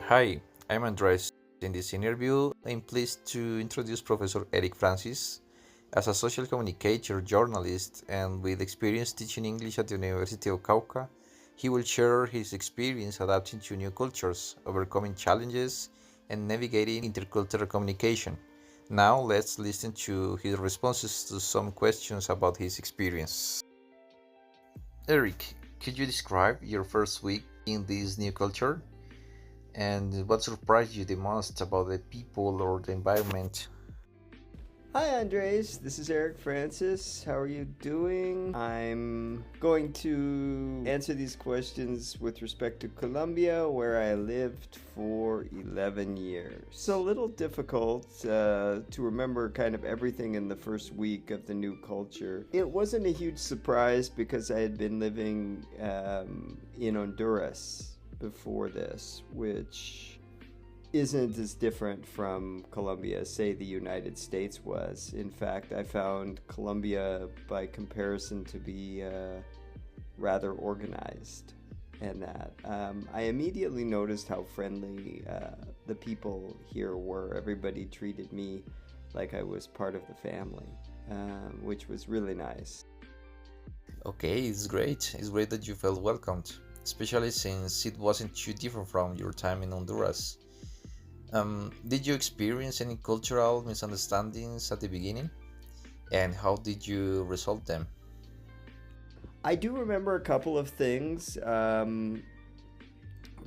Hi, I'm Andres. In this interview, I'm pleased to introduce Professor Eric Francis. As a social communicator, journalist, and with experience teaching English at the University of Cauca, he will share his experience adapting to new cultures, overcoming challenges, and navigating intercultural communication. Now, let's listen to his responses to some questions about his experience. Eric, could you describe your first week in this new culture? And what surprised you the most about the people or the environment? Hi, Andres. This is Eric Francis. How are you doing? I'm going to answer these questions with respect to Colombia, where I lived for 11 years. It's a little difficult to remember kind of everything in the first week of the new culture. It wasn't a huge surprise because I had been living in Honduras before this, which isn't as different from Colombia as, say, the United States was. In fact, I found Colombia, by comparison, to be rather organized. And that I immediately noticed how friendly the people here were. Everybody treated me like I was part of the family, which was really nice. Okay, it's great. It's great that you felt welcomed, especially since it wasn't too different from your time in Honduras. Did you experience any cultural misunderstandings at the beginning? And how did you resolve them? I do remember a couple of things.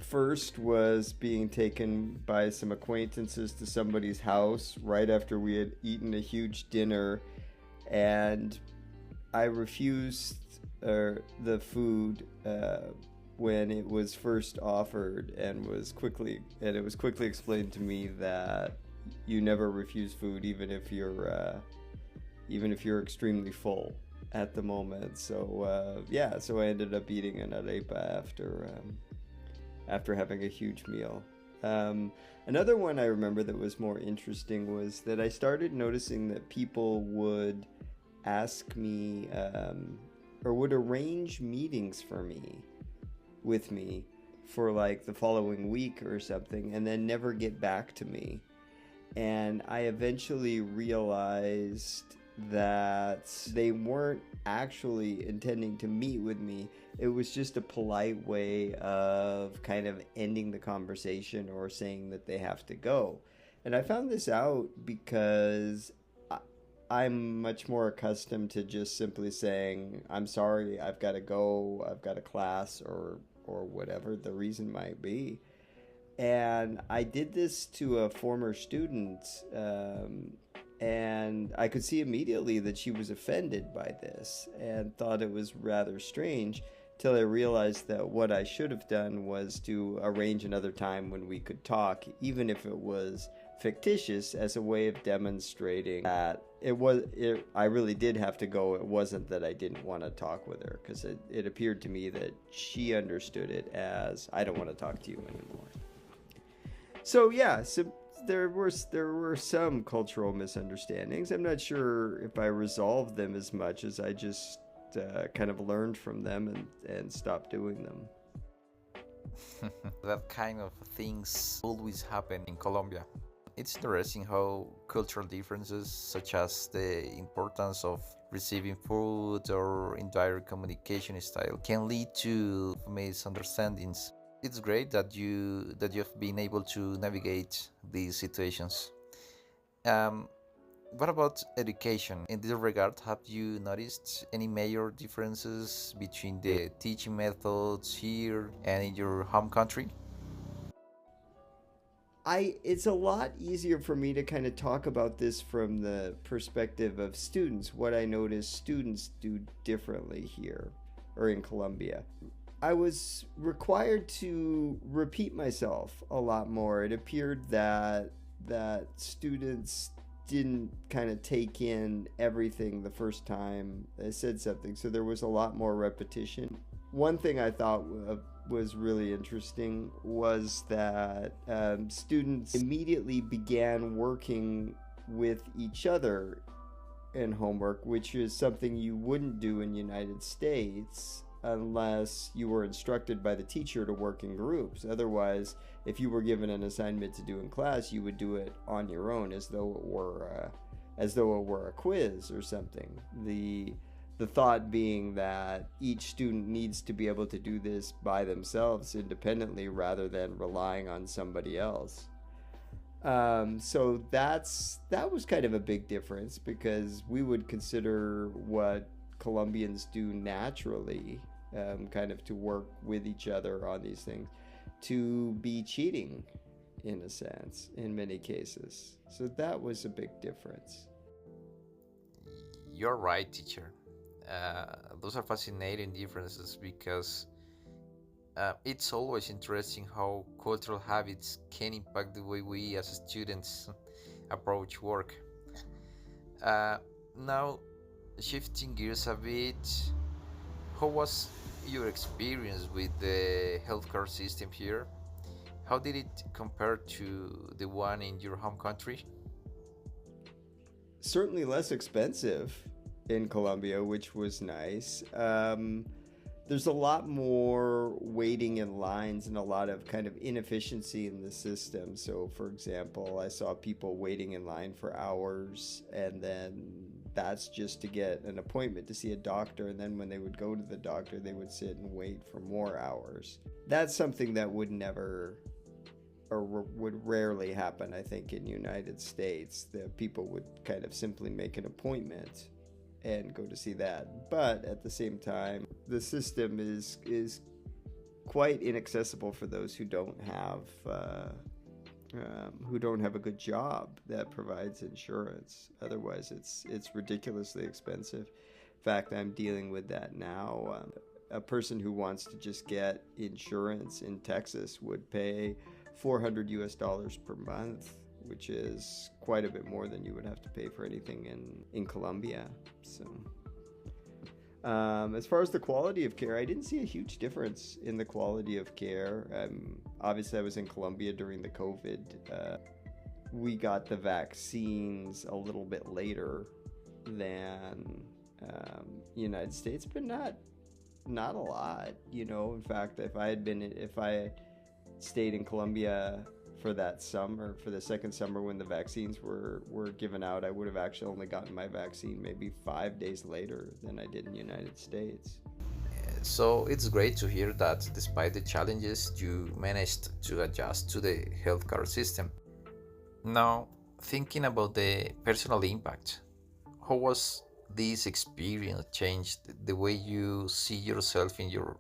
First was being taken by some acquaintances to somebody's house right after we had eaten a huge dinner, and I refused the food when it was first offered, and it was quickly explained to me that you never refuse food, even if you're extremely full at the moment. So yeah, so I ended up eating an arepa after having a huge meal. Another one I remember that was more interesting was that I started noticing that people would ask me or would arrange meetings with me for like the following week or something, and then never get back to me. And I eventually realized that they weren't actually intending to meet with me. It was just a polite way of kind of ending the conversation or saying that they have to go. And I found this out because I'm much more accustomed to just simply saying, "I'm sorry, I've got to go, I've got a class," or whatever the reason might be. And I did this to a former student, and I could see immediately that she was offended by this and thought it was rather strange, till I realized that what I should have done was to arrange another time when we could talk, even if it was fictitious, as a way of demonstrating that I really did have to go. It wasn't that I didn't want to talk with her, because it appeared to me that she understood it as, "I don't want to talk to you anymore." So yeah, so there were some cultural misunderstandings. I'm not sure if I resolved them as much as I just kind of learned from them and stopped doing them. That kind of things always happen in Colombia. It's interesting how cultural differences, such as the importance of receiving food or indirect communication style, can lead to misunderstandings. It's great that you've been able to navigate these situations. Um, what about education? In this regard, have you noticed any major differences between the teaching methods here and in your home country? It's a lot easier for me to kind of talk about this from the perspective of students. What I notice students do differently here or in Colombia. I was required to repeat myself a lot more. It appeared that students didn't kind of take in everything the first time I said something, so there was a lot more repetition. One thing I thought was really interesting was that students immediately began working with each other in homework, which is something you wouldn't do in the United States. unless you were instructed by the teacher to work in groups. Otherwise, if you were given an assignment to do in class, you would do it on your own, as though it were a quiz or something. The thought being that each student needs to be able to do this by themselves independently rather than relying on somebody else. So that was kind of a big difference, because we would consider what Colombians do naturally, kind of to work with each other on these things, to be cheating in a sense in many cases. So that was a big difference. You're right, teacher. Those are fascinating differences because it's always interesting how cultural habits can impact the way we as students approach work. Uh, Now, shifting gears a bit, how was your experience with the healthcare system here? How did it compare to the one in your home country? Certainly less expensive in Colombia, which was nice. There's a lot more waiting in lines and a lot of kind of inefficiency in the system. So, for example, I saw people waiting in line for hours, and then that's just to get an appointment to see a doctor. And then when they would go to the doctor, they would sit and wait for more hours. That's something that would never, or would rarely happen, I think, in the United States. The people would kind of simply make an appointment and go to see that. But at the same time, the system is quite inaccessible for those who don't have a good job that provides insurance. Otherwise, it's ridiculously expensive. In fact, I'm dealing with that now. A person who wants to just get insurance in Texas would pay $400 per month, which is quite a bit more than you would have to pay for anything in Colombia. So, as far as the quality of care, I didn't see a huge difference in the quality of care. Obviously, I was in Colombia during the COVID. We got the vaccines a little bit later than United States, but not a lot. In fact, if I had stayed in Colombia for that summer, for the second summer when the vaccines were given out, I would have actually only gotten my vaccine maybe 5 days later than I did in the United States. So it's great to hear that despite the challenges, you managed to adjust to the healthcare system. Now, thinking about the personal impact, how was this experience changed the way you see yourself in your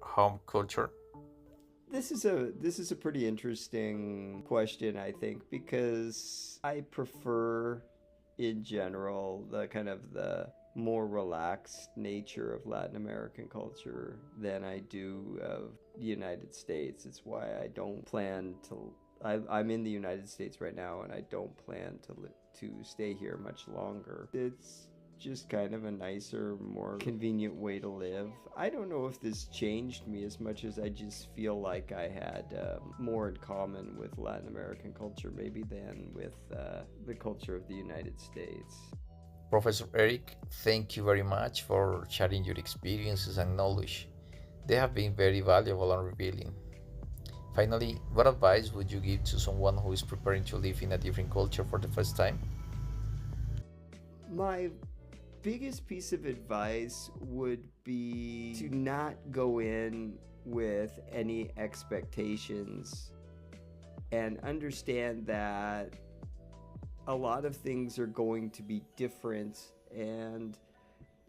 home culture? This is a pretty interesting question, I think, because I prefer, in general, the more relaxed nature of Latin American culture than I do of the United States. It's why I don't plan to. I'm in the United States right now, and I don't plan to stay here much longer. It's just kind of a nicer, more convenient way to live. I don't know if this changed me as much as I just feel like I had more in common with Latin American culture maybe than with the culture of the United States. Professor Eric, thank you very much for sharing your experiences and knowledge. They have been very valuable and revealing. Finally, what advice would you give to someone who is preparing to live in a different culture for the first time? My biggest piece of advice would be to not go in with any expectations and understand that a lot of things are going to be different, and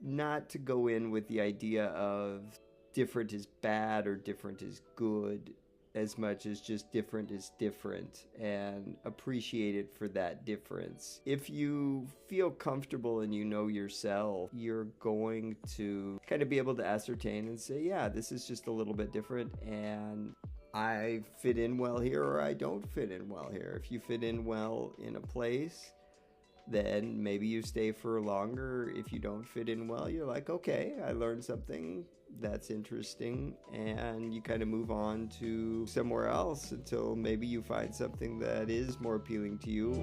not to go in with the idea of different is bad or different is good, as much as just different is different, and appreciate it for that difference. If you feel comfortable and you know yourself, you're going to kind of be able to ascertain and say, yeah, this is just a little bit different, and I fit in well here, or I don't fit in well here. If you fit in well in a place, then maybe you stay for longer. If you don't fit in well, you're like, okay, I learned something that's interesting, and you kind of move on to somewhere else until maybe you find something that is more appealing to you.